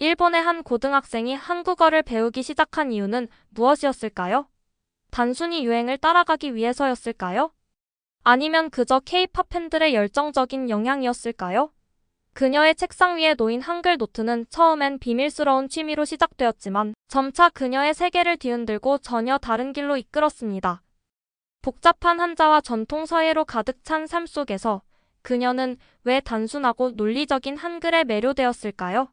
일본의 한 고등학생이 한국어를 배우기 시작한 이유는 무엇이었을까요? 단순히 유행을 따라가기 위해서였을까요? 아니면 그저 K-팝 팬들의 열정적인 영향이었을까요? 그녀의 책상 위에 놓인 한글 노트는 처음엔 비밀스러운 취미로 시작되었지만 점차 그녀의 세계를 뒤흔들고 전혀 다른 길로 이끌었습니다. 복잡한 한자와 전통 서예로 가득 찬 삶 속에서 그녀는 왜 단순하고 논리적인 한글에 매료되었을까요?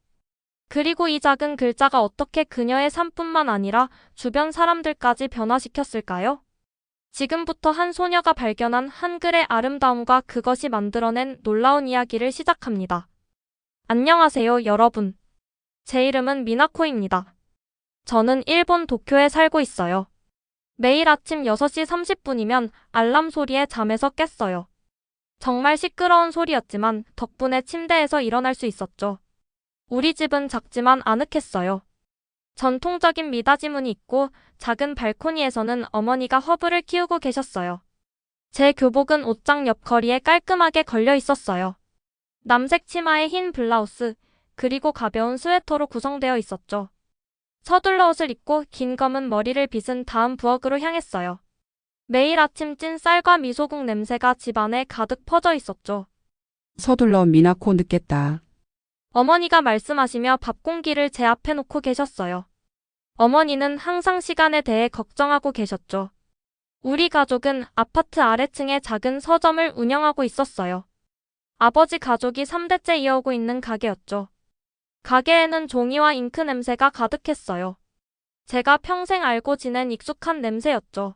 그리고 이 작은 글자가 어떻게 그녀의 삶뿐만 아니라 주변 사람들까지 변화시켰을까요? 지금부터 한 소녀가 발견한 한글의 아름다움과 그것이 만들어낸 놀라운 이야기를 시작합니다. 안녕하세요, 여러분. 제 이름은 미나코입니다. 저는 일본 도쿄에 살고 있어요. 매일 아침 6시 30분이면 알람 소리에 잠에서 깼어요. 정말 시끄러운 소리였지만 덕분에 침대에서 일어날 수 있었죠. 우리 집은 작지만 아늑했어요. 전통적인 미닫이 문이 있고 작은 발코니에서는 어머니가 허브를 키우고 계셨어요. 제 교복은 옷장 옆걸이에 깔끔하게 걸려 있었어요. 남색 치마에 흰 블라우스, 그리고 가벼운 스웨터로 구성되어 있었죠. 서둘러 옷을 입고 긴 검은 머리를 빗은 다음 부엌으로 향했어요. 매일 아침 찐 쌀과 미소국 냄새가 집안에 가득 퍼져 있었죠. 서둘러 미나코 늦겠다. 어머니가 말씀하시며 밥 공기를 제 앞에 놓고 계셨어요. 어머니는 항상 시간에 대해 걱정하고 계셨죠. 우리 가족은 아파트 아래층에 작은 서점을 운영하고 있었어요. 아버지 가족이 3대째 이어오고 있는 가게였죠. 가게에는 종이와 잉크 냄새가 가득했어요. 제가 평생 알고 지낸 익숙한 냄새였죠.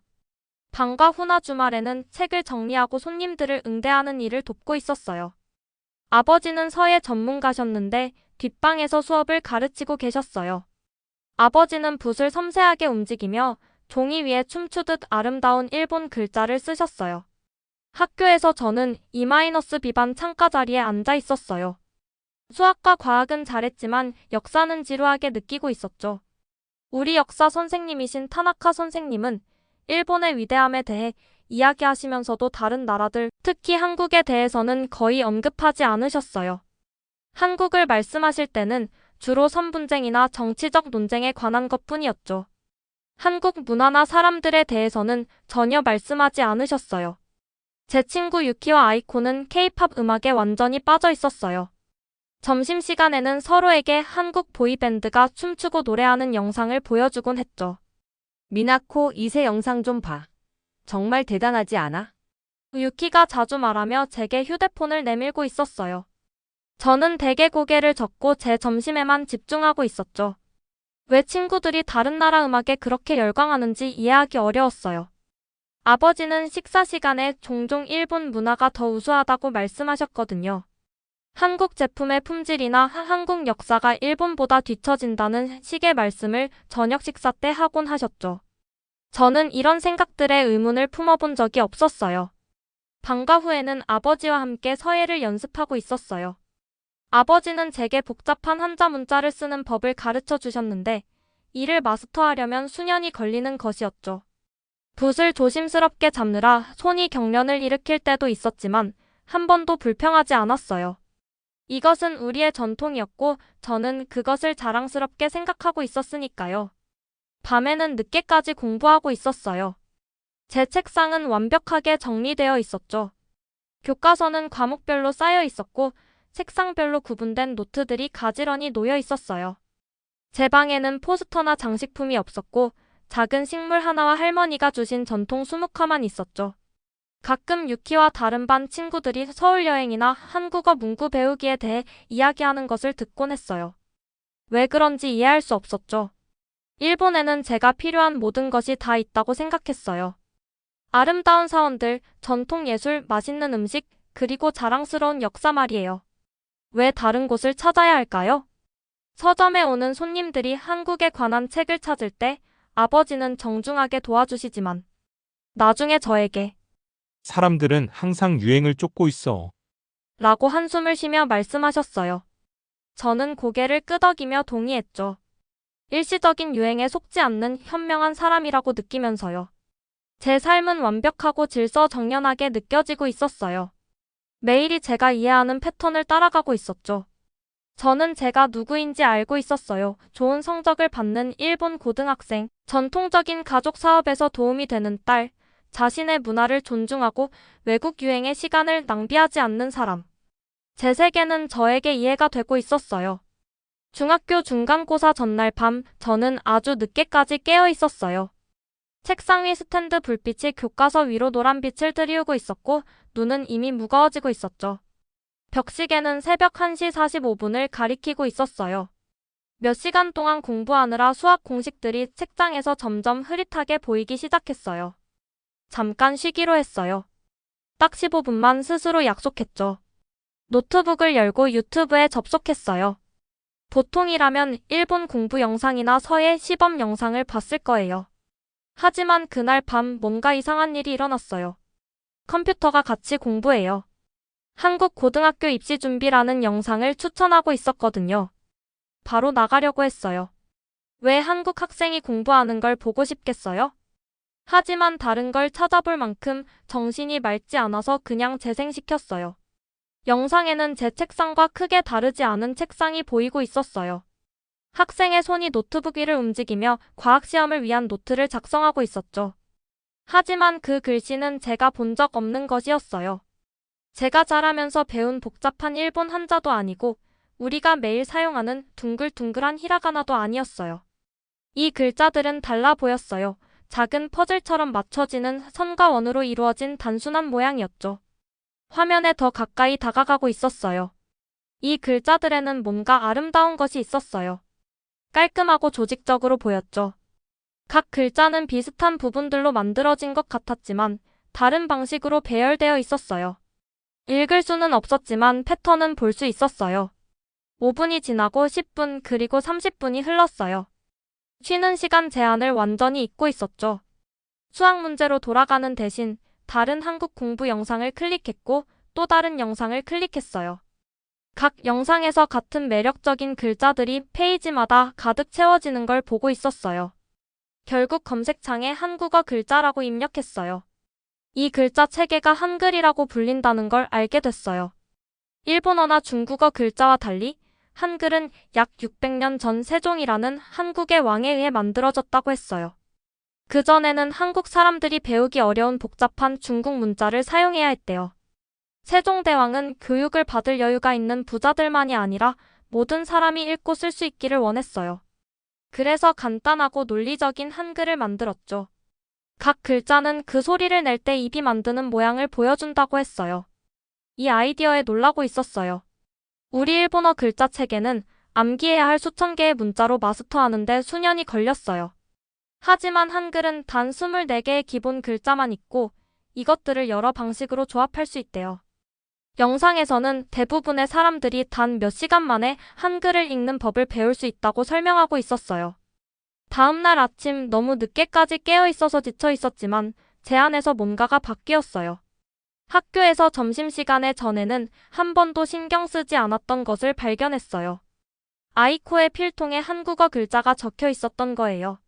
방과 후나 주말에는 책을 정리하고 손님들을 응대하는 일을 돕고 있었어요. 아버지는 서예 전문가셨는데 뒷방에서 수업을 가르치고 계셨어요. 아버지는 붓을 섬세하게 움직이며 종이 위에 춤추듯 아름다운 일본 글자를 쓰셨어요. 학교에서 저는 E-B반 창가 자리에 앉아 있었어요. 수학과 과학은 잘했지만 역사는 지루하게 느끼고 있었죠. 우리 역사 선생님이신 타나카 선생님은 일본의 위대함에 대해 이야기하시면서도 다른 나라들, 특히 한국에 대해서는 거의 언급하지 않으셨어요. 한국을 말씀하실 때는 주로 선분쟁이나 정치적 논쟁에 관한 것뿐이었죠. 한국 문화나 사람들에 대해서는 전혀 말씀하지 않으셨어요. 제 친구 유키와 아이코는 K-팝 음악에 완전히 빠져 있었어요. 점심시간에는 서로에게 한국 보이밴드가 춤추고 노래하는 영상을 보여주곤 했죠. 미나코 2세 영상 좀 봐. 정말 대단하지 않아? 유키가 자주 말하며 제게 휴대폰을 내밀고 있었어요. 저는 대개 고개를 젓고 제 점심에만 집중하고 있었죠. 왜 친구들이 다른 나라 음악에 그렇게 열광하는지 이해하기 어려웠어요. 아버지는 식사 시간에 종종 일본 문화가 더 우수하다고 말씀하셨거든요. 한국 제품의 품질이나 한국 역사가 일본보다 뒤처진다는 식의 말씀을 저녁 식사 때 하곤 하셨죠. 저는 이런 생각들에 의문을 품어본 적이 없었어요. 방과 후에는 아버지와 함께 서예를 연습하고 있었어요. 아버지는 제게 복잡한 한자 문자를 쓰는 법을 가르쳐 주셨는데 이를 마스터하려면 수년이 걸리는 것이었죠. 붓을 조심스럽게 잡느라 손이 경련을 일으킬 때도 있었지만 한 번도 불평하지 않았어요. 이것은 우리의 전통이었고 저는 그것을 자랑스럽게 생각하고 있었으니까요. 밤에는 늦게까지 공부하고 있었어요. 제 책상은 완벽하게 정리되어 있었죠. 교과서는 과목별로 쌓여 있었고 책상별로 구분된 노트들이 가지런히 놓여 있었어요. 제 방에는 포스터나 장식품이 없었고 작은 식물 하나와 할머니가 주신 전통 수묵화만 있었죠. 가끔 유키와 다른 반 친구들이 서울 여행이나 한국어 문구 배우기에 대해 이야기하는 것을 듣곤 했어요. 왜 그런지 이해할 수 없었죠. 일본에는 제가 필요한 모든 것이 다 있다고 생각했어요. 아름다운 사원들, 전통 예술, 맛있는 음식, 그리고 자랑스러운 역사 말이에요. 왜 다른 곳을 찾아야 할까요? 서점에 오는 손님들이 한국에 관한 책을 찾을 때 아버지는 정중하게 도와주시지만 나중에 저에게 사람들은 항상 유행을 쫓고 있어. 라고 한숨을 쉬며 말씀하셨어요. 저는 고개를 끄덕이며 동의했죠. 일시적인 유행에 속지 않는 현명한 사람이라고 느끼면서요. 제 삶은 완벽하고 질서정연하게 느껴지고 있었어요. 매일이 제가 이해하는 패턴을 따라가고 있었죠. 저는 제가 누구인지 알고 있었어요. 좋은 성적을 받는 일본 고등학생, 전통적인 가족 사업에서 도움이 되는 딸, 자신의 문화를 존중하고 외국 유행의 시간을 낭비하지 않는 사람. 제 세계는 저에게 이해가 되고 있었어요. 중학교 중간고사 전날 밤, 저는 아주 늦게까지 깨어 있었어요. 책상 위 스탠드 불빛이 교과서 위로 노란 빛을 들이우고 있었고, 눈은 이미 무거워지고 있었죠. 벽시계는 새벽 1시 45분을 가리키고 있었어요. 몇 시간 동안 공부하느라 수학 공식들이 책장에서 점점 흐릿하게 보이기 시작했어요. 잠깐 쉬기로 했어요. 딱 15분만 스스로 약속했죠. 노트북을 열고 유튜브에 접속했어요. 보통이라면 일본 공부 영상이나 서예 시범 영상을 봤을 거예요. 하지만 그날 밤 뭔가 이상한 일이 일어났어요. 컴퓨터가 같이 공부해요. 한국 고등학교 입시 준비라는 영상을 추천하고 있었거든요. 바로 나가려고 했어요. 왜 한국 학생이 공부하는 걸 보고 싶겠어요? 하지만 다른 걸 찾아볼 만큼 정신이 맑지 않아서 그냥 재생시켰어요. 영상에는 제 책상과 크게 다르지 않은 책상이 보이고 있었어요. 학생의 손이 노트북 위를 움직이며 과학시험을 위한 노트를 작성하고 있었죠. 하지만 그 글씨는 제가 본 적 없는 것이었어요. 제가 자라면서 배운 복잡한 일본 한자도 아니고 우리가 매일 사용하는 둥글둥글한 히라가나도 아니었어요. 이 글자들은 달라 보였어요. 작은 퍼즐처럼 맞춰지는 선과 원으로 이루어진 단순한 모양이었죠. 화면에 더 가까이 다가가고 있었어요. 이 글자들에는 뭔가 아름다운 것이 있었어요. 깔끔하고 조직적으로 보였죠. 각 글자는 비슷한 부분들로 만들어진 것 같았지만 다른 방식으로 배열되어 있었어요. 읽을 수는 없었지만 패턴은 볼 수 있었어요. 5분이 지나고 10분 그리고 30분이 흘렀어요. 쉬는 시간 제한을 완전히 잊고 있었죠. 수학 문제로 돌아가는 대신 다른 한국 공부 영상을 클릭했고 또 다른 영상을 클릭했어요. 각 영상에서 같은 매력적인 글자들이 페이지마다 가득 채워지는 걸 보고 있었어요. 결국 검색창에 한국어 글자라고 입력했어요. 이 글자 체계가 한글이라고 불린다는 걸 알게 됐어요. 일본어나 중국어 글자와 달리 한글은 약 600년 전 세종이라는 한국의 왕에 의해 만들어졌다고 했어요. 그전에는 한국 사람들이 배우기 어려운 복잡한 중국 문자를 사용해야 했대요. 세종대왕은 교육을 받을 여유가 있는 부자들만이 아니라 모든 사람이 읽고 쓸 수 있기를 원했어요. 그래서 간단하고 논리적인 한글을 만들었죠. 각 글자는 그 소리를 낼 때 입이 만드는 모양을 보여준다고 했어요. 이 아이디어에 놀라고 있었어요. 우리 일본어 글자 체계는 암기해야 할 수천 개의 문자로 마스터하는데 수년이 걸렸어요. 하지만 한글은 단 24개의 기본 글자만 있고 이것들을 여러 방식으로 조합할 수 있대요. 영상에서는 대부분의 사람들이 단 몇 시간 만에 한글을 읽는 법을 배울 수 있다고 설명하고 있었어요. 다음날 아침 너무 늦게까지 깨어 있어서 지쳐 있었지만 제 안에서 뭔가가 바뀌었어요. 학교에서 점심시간에 전에는 한 번도 신경 쓰지 않았던 것을 발견했어요. 아이코의 필통에 한국어 글자가 적혀 있었던 거예요.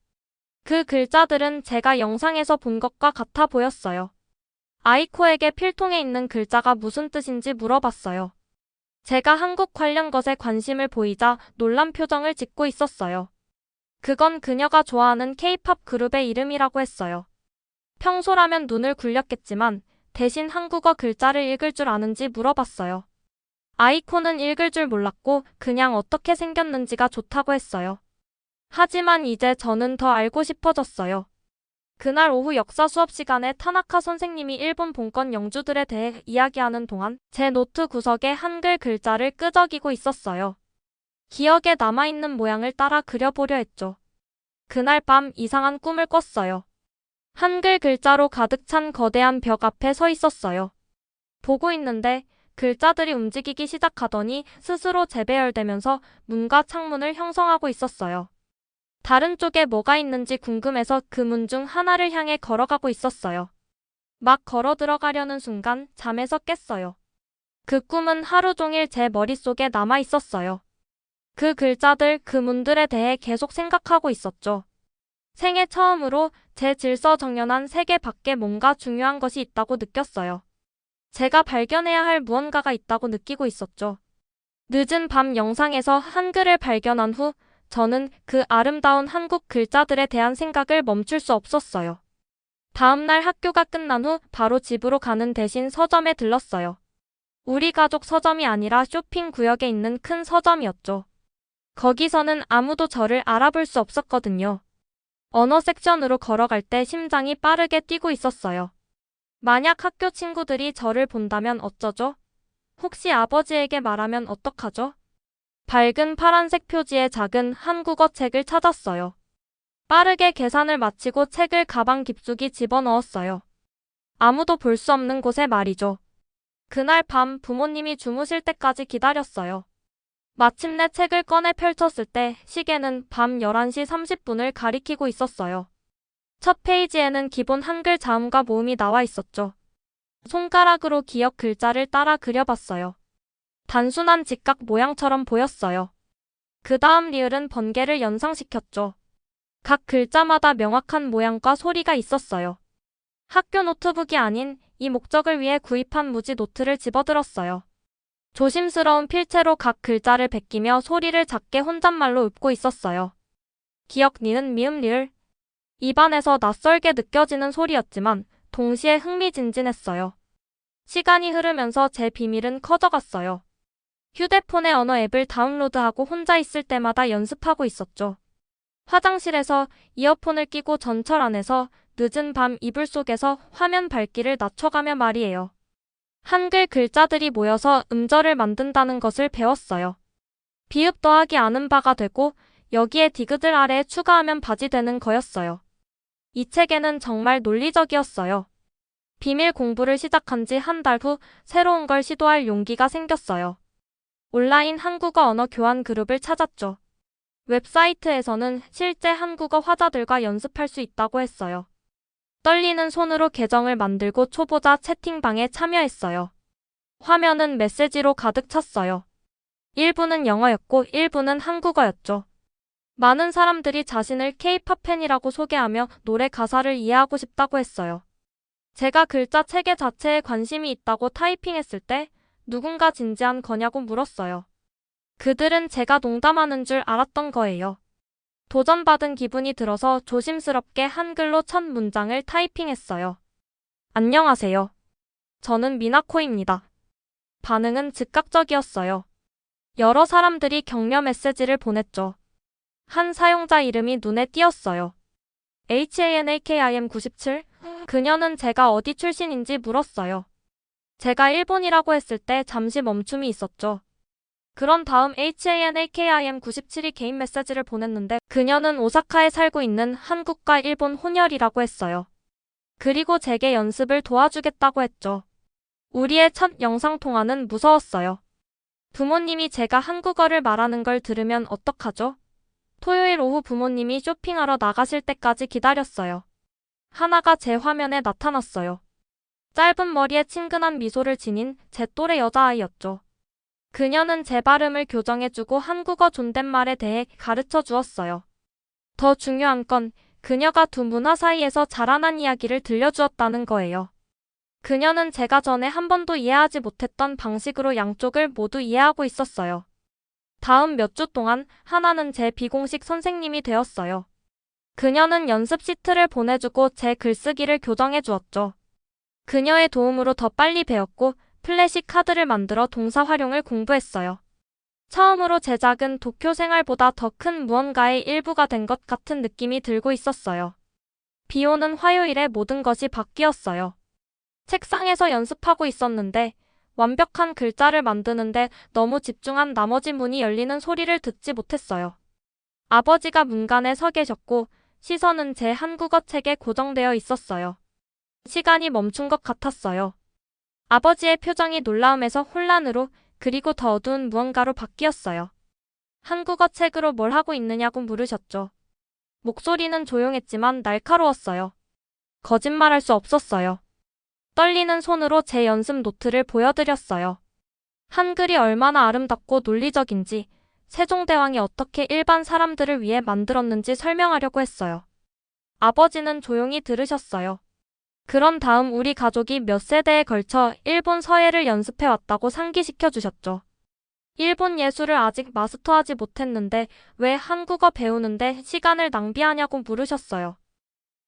그 글자들은 제가 영상에서 본 것과 같아 보였어요. 아이코에게 필통에 있는 글자가 무슨 뜻인지 물어봤어요. 제가 한국 관련 것에 관심을 보이자 놀란 표정을 짓고 있었어요. 그건 그녀가 좋아하는 K-팝 그룹의 이름이라고 했어요. 평소라면 눈을 굴렸겠지만 대신 한국어 글자를 읽을 줄 아는지 물어봤어요. 아이코는 읽을 줄 몰랐고 그냥 어떻게 생겼는지가 좋다고 했어요. 하지만 이제 저는 더 알고 싶어졌어요. 그날 오후 역사 수업 시간에 타나카 선생님이 일본 본권 영주들에 대해 이야기하는 동안 제 노트 구석에 한글 글자를 끄적이고 있었어요. 기억에 남아있는 모양을 따라 그려보려 했죠. 그날 밤 이상한 꿈을 꿨어요. 한글 글자로 가득 찬 거대한 벽 앞에 서 있었어요. 보고 있는데 글자들이 움직이기 시작하더니 스스로 재배열되면서 문과 창문을 형성하고 있었어요. 다른 쪽에 뭐가 있는지 궁금해서 그 문 중 하나를 향해 걸어가고 있었어요. 막 걸어 들어가려는 순간 잠에서 깼어요. 그 꿈은 하루 종일 제 머릿속에 남아 있었어요. 그 글자들, 그 문들에 대해 계속 생각하고 있었죠. 생애 처음으로 제 질서정연한 세계 밖에 뭔가 중요한 것이 있다고 느꼈어요. 제가 발견해야 할 무언가가 있다고 느끼고 있었죠. 늦은 밤 영상에서 한글을 발견한 후 저는 그 아름다운 한국 글자들에 대한 생각을 멈출 수 없었어요. 다음날 학교가 끝난 후 바로 집으로 가는 대신 서점에 들렀어요. 우리 가족 서점이 아니라 쇼핑 구역에 있는 큰 서점이었죠. 거기서는 아무도 저를 알아볼 수 없었거든요. 언어 섹션으로 걸어갈 때 심장이 빠르게 뛰고 있었어요. 만약 학교 친구들이 저를 본다면 어쩌죠? 혹시 아버지에게 말하면 어떡하죠? 밝은 파란색 표지의 작은 한국어 책을 찾았어요. 빠르게 계산을 마치고 책을 가방 깊숙이 집어넣었어요. 아무도 볼 수 없는 곳에 말이죠. 그날 밤 부모님이 주무실 때까지 기다렸어요. 마침내 책을 꺼내 펼쳤을 때 시계는 밤 11시 30분을 가리키고 있었어요. 첫 페이지에는 기본 한글 자음과 모음이 나와 있었죠. 손가락으로 기역 글자를 따라 그려봤어요. 단순한 직각 모양처럼 보였어요. 그 다음 리을은 번개를 연상시켰죠. 각 글자마다 명확한 모양과 소리가 있었어요. 학교 노트북이 아닌 이 목적을 위해 구입한 무지 노트를 집어들었어요. 조심스러운 필체로 각 글자를 베끼며 소리를 작게 혼잣말로 읊고 있었어요. 기역 니은 미음 리을. 입안에서 낯설게 느껴지는 소리였지만 동시에 흥미진진했어요. 시간이 흐르면서 제 비밀은 커져갔어요. 휴대폰에 언어 앱을 다운로드하고 혼자 있을 때마다 연습하고 있었죠. 화장실에서 이어폰을 끼고 전철 안에서 늦은 밤 이불 속에서 화면 밝기를 낮춰가며 말이에요. 한글 글자들이 모여서 음절을 만든다는 것을 배웠어요. 비읍 더하기 아는 바가 되고 여기에 디귿을 아래에 추가하면 바지 되는 거였어요. 이 책에는 정말 논리적이었어요. 비밀 공부를 시작한 지 한 달 후 새로운 걸 시도할 용기가 생겼어요. 온라인 한국어 언어 교환 그룹을 찾았죠. 웹사이트에서는 실제 한국어 화자들과 연습할 수 있다고 했어요. 떨리는 손으로 계정을 만들고 초보자 채팅방에 참여했어요. 화면은 메시지로 가득 찼어요. 일부는 영어였고 일부는 한국어였죠. 많은 사람들이 자신을 K-팝 팬이라고 소개하며 노래 가사를 이해하고 싶다고 했어요. 제가 글자 체계 자체에 관심이 있다고 타이핑했을 때 누군가 진지한 거냐고 물었어요. 그들은 제가 농담하는 줄 알았던 거예요. 도전받은 기분이 들어서 조심스럽게 한글로 첫 문장을 타이핑했어요. 안녕하세요. 저는 미나코입니다. 반응은 즉각적이었어요. 여러 사람들이 격려 메시지를 보냈죠. 한 사용자 이름이 눈에 띄었어요. HANAKIM97? 그녀는 제가 어디 출신인지 물었어요. 제가 일본이라고 했을 때 잠시 멈춤이 있었죠. 그런 다음 HANAKIM97이 개인 메시지를 보냈는데 그녀는 오사카에 살고 있는 한국과 일본 혼혈이라고 했어요. 그리고 제게 연습을 도와주겠다고 했죠. 우리의 첫 영상통화는 무서웠어요. 부모님이 제가 한국어를 말하는 걸 들으면 어떡하죠? 토요일 오후 부모님이 쇼핑하러 나가실 때까지 기다렸어요. 하나가 제 화면에 나타났어요. 짧은 머리에 친근한 미소를 지닌 제 또래 여자아이였죠. 그녀는 제 발음을 교정해주고 한국어 존댓말에 대해 가르쳐 주었어요. 더 중요한 건 그녀가 두 문화 사이에서 자라난 이야기를 들려주었다는 거예요. 그녀는 제가 전에 한 번도 이해하지 못했던 방식으로 양쪽을 모두 이해하고 있었어요. 다음 몇 주 동안 하나는 제 비공식 선생님이 되었어요. 그녀는 연습 시트를 보내주고 제 글쓰기를 교정해 주었죠. 그녀의 도움으로 더 빨리 배웠고 플래시 카드를 만들어 동사 활용을 공부했어요. 처음으로 제작은 도쿄 생활보다 더 큰 무언가의 일부가 된 것 같은 느낌이 들고 있었어요. 비 오는 화요일에 모든 것이 바뀌었어요. 책상에서 연습하고 있었는데 완벽한 글자를 만드는데 너무 집중한 나머지 문이 열리는 소리를 듣지 못했어요. 아버지가 문간에 서 계셨고 시선은 제 한국어 책에 고정되어 있었어요. 시간이 멈춘 것 같았어요. 아버지의 표정이 놀라움에서 혼란으로 그리고 더 어두운 무언가로 바뀌었어요. 한국어 책으로 뭘 하고 있느냐고 물으셨죠. 목소리는 조용했지만 날카로웠어요. 거짓말할 수 없었어요. 떨리는 손으로 제 연습 노트를 보여드렸어요. 한글이 얼마나 아름답고 논리적인지, 세종대왕이 어떻게 일반 사람들을 위해 만들었는지 설명하려고 했어요. 아버지는 조용히 들으셨어요. 그런 다음 우리 가족이 몇 세대에 걸쳐 일본 서예를 연습해 왔다고 상기시켜 주셨죠. 일본 예술을 아직 마스터하지 못했는데 왜 한국어 배우는데 시간을 낭비하냐고 물으셨어요.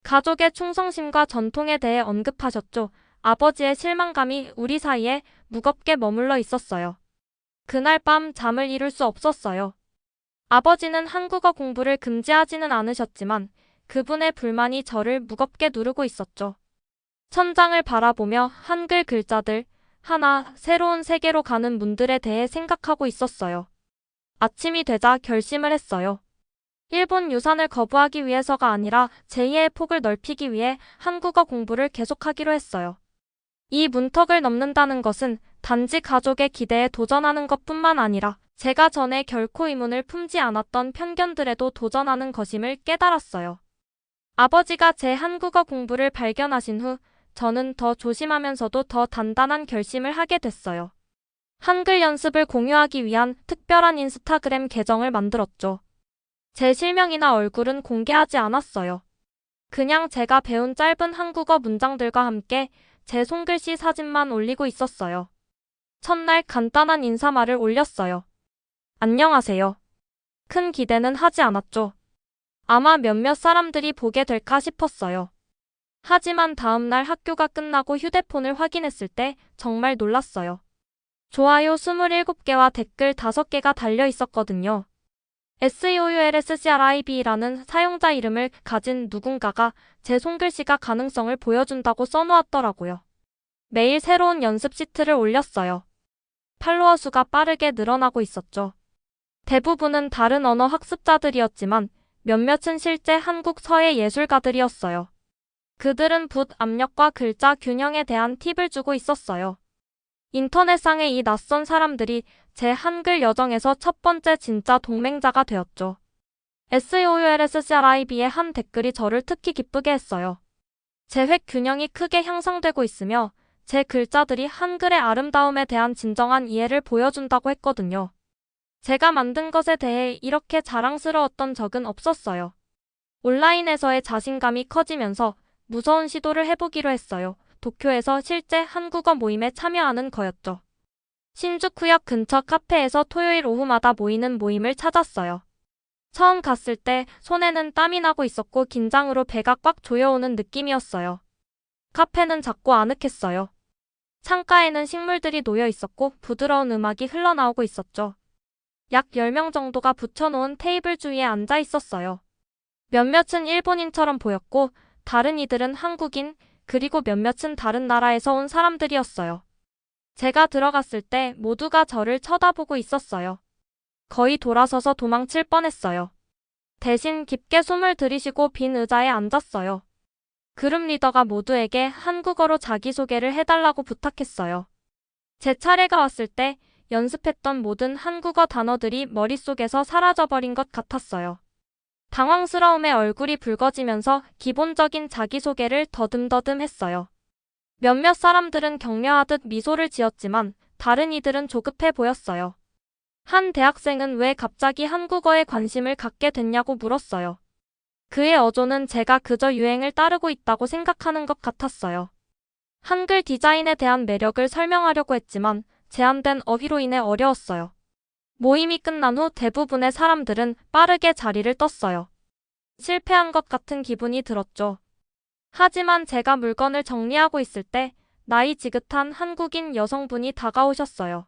가족의 충성심과 전통에 대해 언급하셨죠. 아버지의 실망감이 우리 사이에 무겁게 머물러 있었어요. 그날 밤 잠을 이룰 수 없었어요. 아버지는 한국어 공부를 금지하지는 않으셨지만 그분의 불만이 저를 무겁게 누르고 있었죠. 천장을 바라보며 한글 글자들, 하나 새로운 세계로 가는 문들에 대해 생각하고 있었어요. 아침이 되자 결심을 했어요. 일본 유산을 거부하기 위해서가 아니라 제2의 폭을 넓히기 위해 한국어 공부를 계속하기로 했어요. 이 문턱을 넘는다는 것은 단지 가족의 기대에 도전하는 것뿐만 아니라 제가 전에 결코 의문을 품지 않았던 편견들에도 도전하는 것임을 깨달았어요. 아버지가 제 한국어 공부를 발견하신 후 저는 더 조심하면서도 더 단단한 결심을 하게 됐어요. 한글 연습을 공유하기 위한 특별한 인스타그램 계정을 만들었죠. 제 실명이나 얼굴은 공개하지 않았어요. 그냥 제가 배운 짧은 한국어 문장들과 함께 제 손글씨 사진만 올리고 있었어요. 첫날 간단한 인사말을 올렸어요. 안녕하세요. 큰 기대는 하지 않았죠. 아마 몇몇 사람들이 보게 될까 싶었어요. 하지만 다음날 학교가 끝나고 휴대폰을 확인했을 때 정말 놀랐어요. 좋아요 27개와 댓글 5개가 달려 있었거든요. SEOULSCRIB라는 사용자 이름을 가진 누군가가 제 손글씨가 가능성을 보여준다고 써놓았더라고요. 매일 새로운 연습 시트를 올렸어요. 팔로워 수가 빠르게 늘어나고 있었죠. 대부분은 다른 언어 학습자들이었지만 몇몇은 실제 한국 서예 예술가들이었어요. 그들은 붓 압력과 글자 균형에 대한 팁을 주고 있었어요. 인터넷상의 이 낯선 사람들이 제 한글 여정에서 첫 번째 진짜 동맹자가 되었죠. SEOULSCRIB의 한 댓글이 저를 특히 기쁘게 했어요. 제 획 균형이 크게 향상되고 있으며 제 글자들이 한글의 아름다움에 대한 진정한 이해를 보여준다고 했거든요. 제가 만든 것에 대해 이렇게 자랑스러웠던 적은 없었어요. 온라인에서의 자신감이 커지면서 무서운 시도를 해보기로 했어요. 도쿄에서 실제 한국어 모임에 참여하는 거였죠. 신주쿠역 근처 카페에서 토요일 오후마다 모이는 모임을 찾았어요. 처음 갔을 때 손에는 땀이 나고 있었고 긴장으로 배가 꽉 조여오는 느낌이었어요. 카페는 작고 아늑했어요. 창가에는 식물들이 놓여 있었고 부드러운 음악이 흘러나오고 있었죠. 약 10명 정도가 붙여놓은 테이블 주위에 앉아 있었어요. 몇몇은 일본인처럼 보였고 다른 이들은 한국인, 그리고 몇몇은 다른 나라에서 온 사람들이었어요. 제가 들어갔을 때 모두가 저를 쳐다보고 있었어요. 거의 돌아서서 도망칠 뻔했어요. 대신 깊게 숨을 들이쉬고 빈 의자에 앉았어요. 그룹 리더가 모두에게 한국어로 자기소개를 해달라고 부탁했어요. 제 차례가 왔을 때 연습했던 모든 한국어 단어들이 머릿속에서 사라져버린 것 같았어요. 당황스러움에 얼굴이 붉어지면서 기본적인 자기소개를 더듬더듬 했어요. 몇몇 사람들은 격려하듯 미소를 지었지만 다른 이들은 조급해 보였어요. 한 대학생은 왜 갑자기 한국어에 관심을 갖게 됐냐고 물었어요. 그의 어조는 제가 그저 유행을 따르고 있다고 생각하는 것 같았어요. 한글 디자인에 대한 매력을 설명하려고 했지만 제한된 어휘로 인해 어려웠어요. 모임이 끝난 후 대부분의 사람들은 빠르게 자리를 떴어요. 실패한 것 같은 기분이 들었죠. 하지만 제가 물건을 정리하고 있을 때 나이 지긋한 한국인 여성분이 다가오셨어요.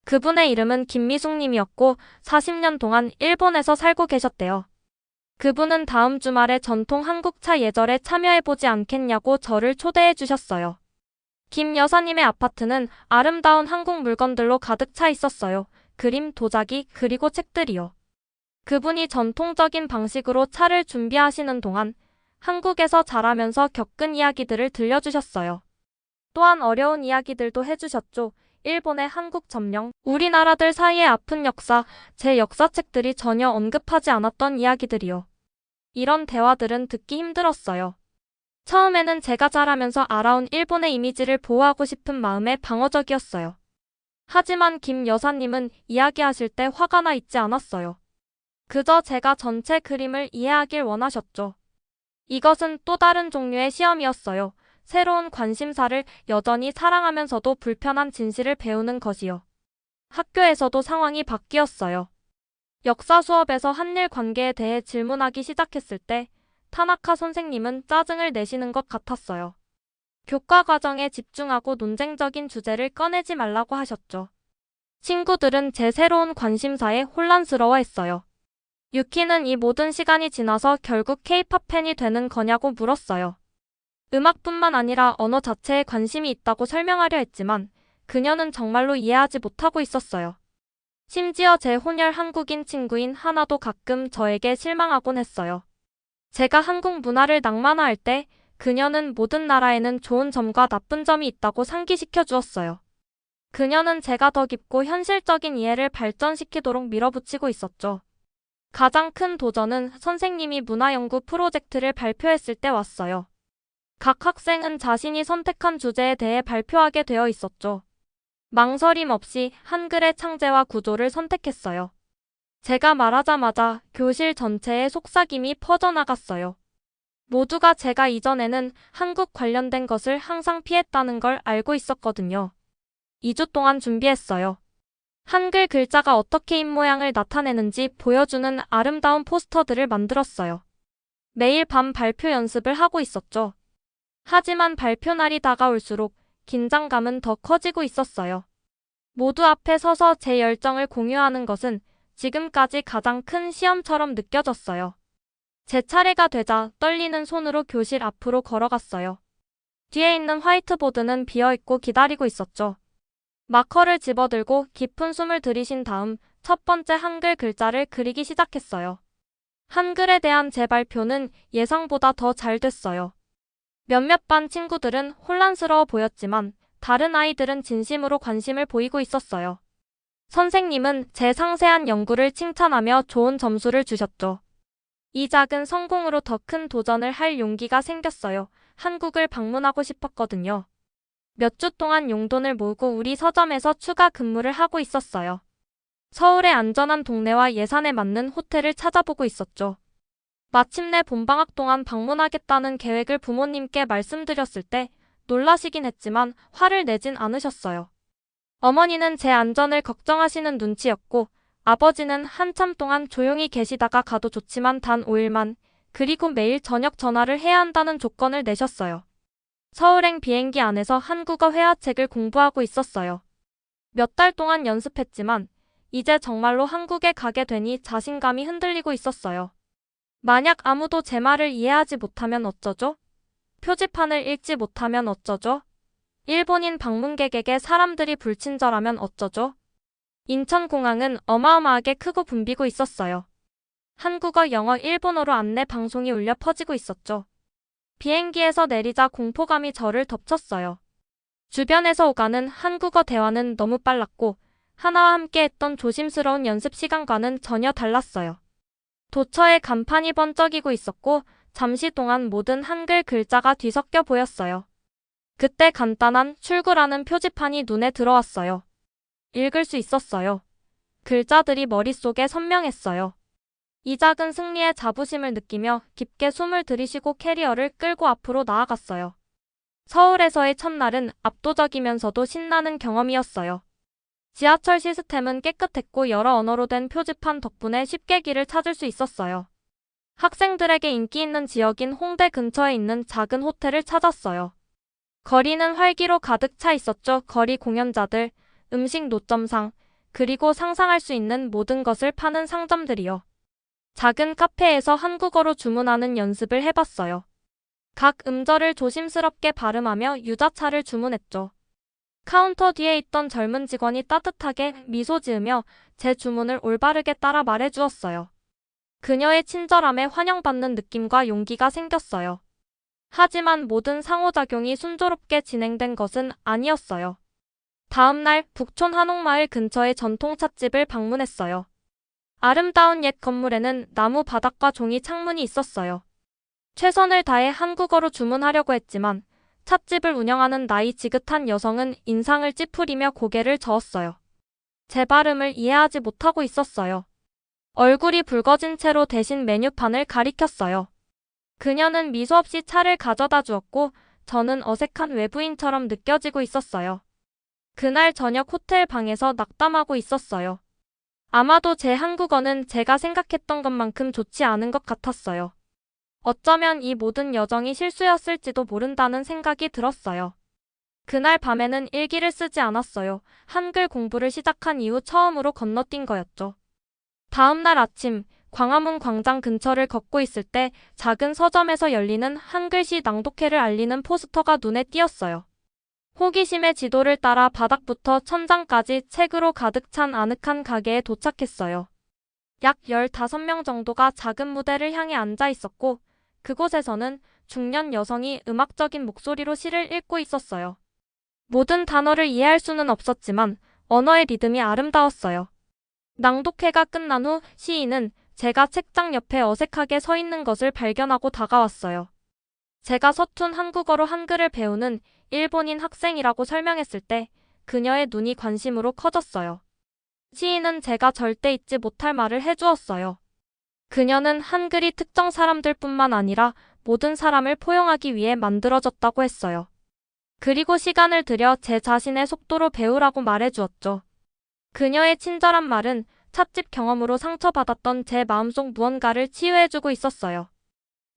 그분의 이름은 김미숙님이었고 40년 동안 일본에서 살고 계셨대요. 그분은 다음 주말에 전통 한국차 예절에 참여해보지 않겠냐고 저를 초대해 주셨어요. 김 여사님의 아파트는 아름다운 한국 물건들로 가득 차 있었어요. 그림, 도자기, 그리고 책들이요. 그분이 전통적인 방식으로 차를 준비하시는 동안 한국에서 자라면서 겪은 이야기들을 들려주셨어요. 또한 어려운 이야기들도 해주셨죠. 일본의 한국 점령, 우리나라들 사이의 아픈 역사, 제 역사책들이 전혀 언급하지 않았던 이야기들이요. 이런 대화들은 듣기 힘들었어요. 처음에는 제가 자라면서 알아온 일본의 이미지를 보호하고 싶은 마음에 방어적이었어요. 하지만 김 여사님은 이야기하실 때 화가 나 있지 않았어요. 그저 제가 전체 그림을 이해하길 원하셨죠. 이것은 또 다른 종류의 시험이었어요. 새로운 관심사를 여전히 사랑하면서도 불편한 진실을 배우는 것이요. 학교에서도 상황이 바뀌었어요. 역사 수업에서 한일 관계에 대해 질문하기 시작했을 때 타나카 선생님은 짜증을 내시는 것 같았어요. 교과 과정에 집중하고 논쟁적인 주제를 꺼내지 말라고 하셨죠. 친구들은 제 새로운 관심사에 혼란스러워했어요. 유키는 이 모든 시간이 지나서 결국 K-팝 팬이 되는 거냐고 물었어요. 음악뿐만 아니라 언어 자체에 관심이 있다고 설명하려 했지만 그녀는 정말로 이해하지 못하고 있었어요. 심지어 제 혼혈 한국인 친구인 하나도 가끔 저에게 실망하곤 했어요. 제가 한국 문화를 낭만화할 때 그녀는 모든 나라에는 좋은 점과 나쁜 점이 있다고 상기시켜 주었어요. 그녀는 제가 더 깊고 현실적인 이해를 발전시키도록 밀어붙이고 있었죠. 가장 큰 도전은 선생님이 문화연구 프로젝트를 발표했을 때 왔어요. 각 학생은 자신이 선택한 주제에 대해 발표하게 되어 있었죠. 망설임 없이 한글의 창제와 구조를 선택했어요. 제가 말하자마자 교실 전체에 속삭임이 퍼져나갔어요. 모두가 제가 이전에는 한국 관련된 것을 항상 피했다는 걸 알고 있었거든요. 2주 동안 준비했어요. 한글 글자가 어떻게 입모양을 나타내는지 보여주는 아름다운 포스터들을 만들었어요. 매일 밤 발표 연습을 하고 있었죠. 하지만 발표 날이 다가올수록 긴장감은 더 커지고 있었어요. 모두 앞에 서서 제 열정을 공유하는 것은 지금까지 가장 큰 시험처럼 느껴졌어요. 제 차례가 되자 떨리는 손으로 교실 앞으로 걸어갔어요. 뒤에 있는 화이트보드는 비어있고 기다리고 있었죠. 마커를 집어들고 깊은 숨을 들이신 다음 첫 번째 한글 글자를 그리기 시작했어요. 한글에 대한 제 발표는 예상보다 더 잘 됐어요. 몇몇 반 친구들은 혼란스러워 보였지만 다른 아이들은 진심으로 관심을 보이고 있었어요. 선생님은 제 상세한 연구를 칭찬하며 좋은 점수를 주셨죠. 이 작은 성공으로 더 큰 도전을 할 용기가 생겼어요. 한국을 방문하고 싶었거든요. 몇 주 동안 용돈을 모으고 우리 서점에서 추가 근무를 하고 있었어요. 서울의 안전한 동네와 예산에 맞는 호텔을 찾아보고 있었죠. 마침내 봄방학 동안 방문하겠다는 계획을 부모님께 말씀드렸을 때 놀라시긴 했지만 화를 내진 않으셨어요. 어머니는 제 안전을 걱정하시는 눈치였고 아버지는 한참 동안 조용히 계시다가 가도 좋지만 단 5일만, 그리고 매일 저녁 전화를 해야 한다는 조건을 내셨어요. 서울행 비행기 안에서 한국어 회화책을 공부하고 있었어요. 몇 달 동안 연습했지만 이제 정말로 한국에 가게 되니 자신감이 흔들리고 있었어요. 만약 아무도 제 말을 이해하지 못하면 어쩌죠? 표지판을 읽지 못하면 어쩌죠? 일본인 방문객에게 사람들이 불친절하면 어쩌죠? 인천공항은 어마어마하게 크고 붐비고 있었어요. 한국어, 영어, 일본어로 안내 방송이 울려 퍼지고 있었죠. 비행기에서 내리자 공포감이 저를 덮쳤어요. 주변에서 오가는 한국어 대화는 너무 빨랐고 하나와 함께 했던 조심스러운 연습 시간과는 전혀 달랐어요. 도처에 간판이 번쩍이고 있었고 잠시 동안 모든 한글 글자가 뒤섞여 보였어요. 그때 간단한 출구라는 표지판이 눈에 들어왔어요. 읽을 수 있었어요. 글자들이 머릿속에 선명했어요. 이 작은 승리에 자부심을 느끼며 깊게 숨을 들이쉬고 캐리어를 끌고 앞으로 나아갔어요. 서울에서의 첫날은 압도적이면서도 신나는 경험이었어요. 지하철 시스템은 깨끗했고 여러 언어로 된 표지판 덕분에 쉽게 길을 찾을 수 있었어요. 학생들에게 인기 있는 지역인 홍대 근처에 있는 작은 호텔을 찾았어요. 거리는 활기로 가득 차 있었죠. 거리 공연자들, 음식 노점상, 그리고 상상할 수 있는 모든 것을 파는 상점들이요. 작은 카페에서 한국어로 주문하는 연습을 해봤어요. 각 음절을 조심스럽게 발음하며 유자차를 주문했죠. 카운터 뒤에 있던 젊은 직원이 따뜻하게 미소 지으며 제 주문을 올바르게 따라 말해주었어요. 그녀의 친절함에 환영받는 느낌과 용기가 생겼어요. 하지만 모든 상호작용이 순조롭게 진행된 것은 아니었어요. 다음 날 북촌 한옥마을 근처의 전통 찻집을 방문했어요. 아름다운 옛 건물에는 나무 바닥과 종이 창문이 있었어요. 최선을 다해 한국어로 주문하려고 했지만 찻집을 운영하는 나이 지긋한 여성은 인상을 찌푸리며 고개를 저었어요. 제 발음을 이해하지 못하고 있었어요. 얼굴이 붉어진 채로 대신 메뉴판을 가리켰어요. 그녀는 미소 없이 차를 가져다 주었고 저는 어색한 외부인처럼 느껴지고 있었어요. 그날 저녁 호텔 방에서 낙담하고 있었어요. 아마도 제 한국어는 제가 생각했던 것만큼 좋지 않은 것 같았어요. 어쩌면 이 모든 여정이 실수였을지도 모른다는 생각이 들었어요. 그날 밤에는 일기를 쓰지 않았어요. 한글 공부를 시작한 이후 처음으로 건너뛴 거였죠. 다음 날 아침, 광화문 광장 근처를 걷고 있을 때 작은 서점에서 열리는 한글시 낭독회를 알리는 포스터가 눈에 띄었어요. 호기심에 지도를 따라 바닥부터 천장까지 책으로 가득 찬 아늑한 가게에 도착했어요. 약 15명 정도가 작은 무대를 향해 앉아 있었고, 그곳에서는 중년 여성이 음악적인 목소리로 시를 읽고 있었어요. 모든 단어를 이해할 수는 없었지만 언어의 리듬이 아름다웠어요. 낭독회가 끝난 후 시인은 제가 책장 옆에 어색하게 서 있는 것을 발견하고 다가왔어요. 제가 서툰 한국어로 한글을 배우는 일본인 학생이라고 설명했을 때 그녀의 눈이 관심으로 커졌어요. 시인은 제가 절대 잊지 못할 말을 해주었어요. 그녀는 한글이 특정 사람들뿐만 아니라 모든 사람을 포용하기 위해 만들어졌다고 했어요. 그리고 시간을 들여 제 자신의 속도로 배우라고 말해주었죠. 그녀의 친절한 말은 찻집 경험으로 상처받았던 제 마음속 무언가를 치유해주고 있었어요.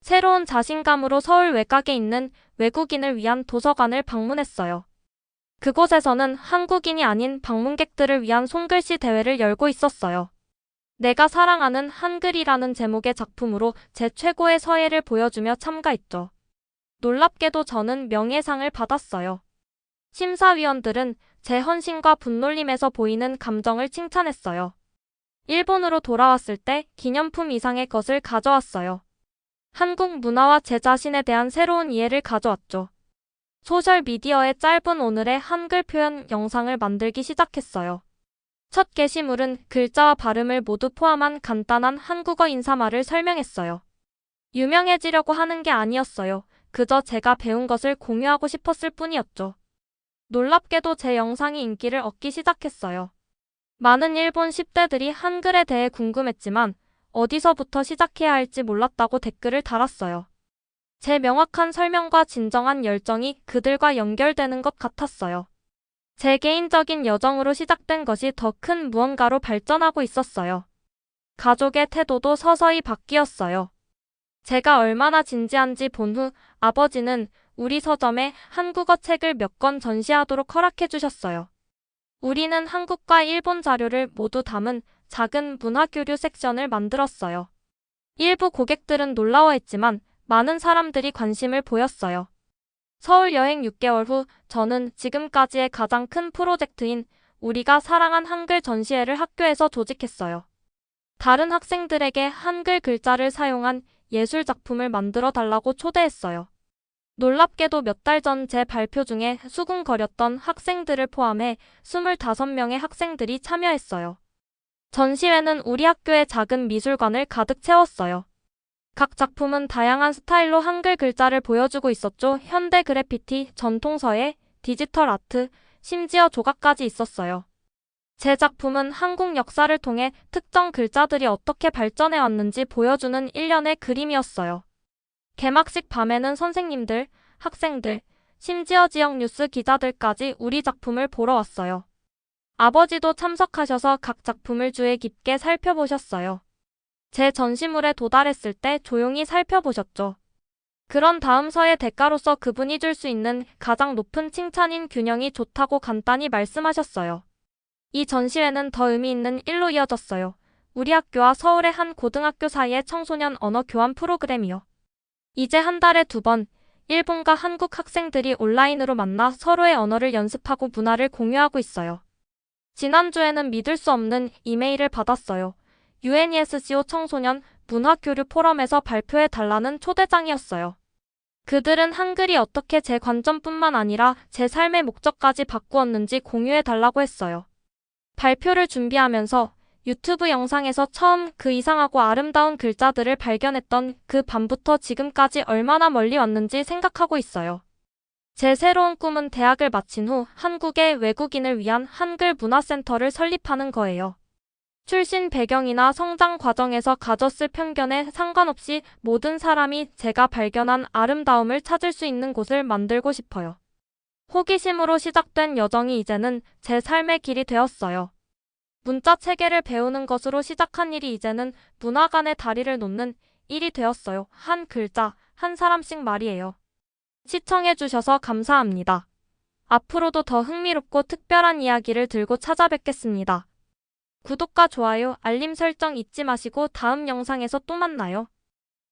새로운 자신감으로 서울 외곽에 있는 외국인을 위한 도서관을 방문했어요. 그곳에서는 한국인이 아닌 방문객들을 위한 손글씨 대회를 열고 있었어요. 내가 사랑하는 한글이라는 제목의 작품으로 제 최고의 서예를 보여주며 참가했죠. 놀랍게도 저는 명예상을 받았어요. 심사위원들은 제 헌신과 분놀림에서 보이는 감정을 칭찬했어요. 일본으로 돌아왔을 때 기념품 이상의 것을 가져왔어요. 한국 문화와 제 자신에 대한 새로운 이해를 가져왔죠. 소셜미디어에 짧은 오늘의 한글 표현 영상을 만들기 시작했어요. 첫 게시물은 글자와 발음을 모두 포함한 간단한 한국어 인사말을 설명했어요. 유명해지려고 하는 게 아니었어요. 그저 제가 배운 것을 공유하고 싶었을 뿐이었죠. 놀랍게도 제 영상이 인기를 얻기 시작했어요. 많은 일본 10대들이 한글에 대해 궁금했지만 어디서부터 시작해야 할지 몰랐다고 댓글을 달았어요. 제 명확한 설명과 진정한 열정이 그들과 연결되는 것 같았어요. 제 개인적인 여정으로 시작된 것이 더 큰 무언가로 발전하고 있었어요. 가족의 태도도 서서히 바뀌었어요. 제가 얼마나 진지한지 본 후 아버지는 우리 서점에 한국어 책을 몇 권 전시하도록 허락해 주셨어요. 우리는 한국과 일본 자료를 모두 담은 작은 문화교류 섹션을 만들었어요. 일부 고객들은 놀라워했지만 많은 사람들이 관심을 보였어요. 서울 여행 6개월 후 저는 지금까지의 가장 큰 프로젝트인 우리가 사랑한 한글 전시회를 학교에서 조직했어요. 다른 학생들에게 한글 글자를 사용한 예술 작품을 만들어 달라고 초대했어요. 놀랍게도 몇 달 전 제 발표 중에 수군거렸던 학생들을 포함해 25명의 학생들이 참여했어요. 전시회는 우리 학교의 작은 미술관을 가득 채웠어요. 각 작품은 다양한 스타일로 한글 글자를 보여주고 있었죠. 현대 그래피티, 전통서예, 디지털 아트, 심지어 조각까지 있었어요. 제 작품은 한국 역사를 통해 특정 글자들이 어떻게 발전해 왔는지 보여주는 일련의 그림이었어요. 개막식 밤에는 선생님들, 학생들, 심지어 지역 뉴스 기자들까지 우리 작품을 보러 왔어요. 아버지도 참석하셔서 각 작품을 주의 깊게 살펴보셨어요. 제 전시물에 도달했을 때 조용히 살펴보셨죠. 그런 다음 서의 대가로서 그분이 줄 수 있는 가장 높은 칭찬인 균형이 좋다고 간단히 말씀하셨어요. 이 전시회는 더 의미 있는 일로 이어졌어요. 우리 학교와 서울의 한 고등학교 사이의 청소년 언어 교환 프로그램이요. 이제 한 달에 2번, 일본과 한국 학생들이 온라인으로 만나 서로의 언어를 연습하고 문화를 공유하고 있어요. 지난주에는 믿을 수 없는 이메일을 받았어요. UNESCO 청소년 문화교류 포럼에서 발표해달라는 초대장이었어요. 그들은 한글이 어떻게 제 관점뿐만 아니라 제 삶의 목적까지 바꾸었는지 공유해달라고 했어요. 발표를 준비하면서 유튜브 영상에서 처음 그 이상하고 아름다운 글자들을 발견했던 그 밤부터 지금까지 얼마나 멀리 왔는지 생각하고 있어요. 제 새로운 꿈은 대학을 마친 후 한국의 외국인을 위한 한글 문화센터를 설립하는 거예요. 출신 배경이나 성장 과정에서 가졌을 편견에 상관없이 모든 사람이 제가 발견한 아름다움을 찾을 수 있는 곳을 만들고 싶어요. 호기심으로 시작된 여정이 이제는 제 삶의 길이 되었어요. 문자 체계를 배우는 것으로 시작한 일이 이제는 문화간의 다리를 놓는 일이 되었어요. 한 글자, 한 사람씩 말이에요. 시청해주셔서 감사합니다. 앞으로도 더 흥미롭고 특별한 이야기를 들고 찾아뵙겠습니다. 구독과 좋아요, 알림 설정 잊지 마시고 다음 영상에서 또 만나요.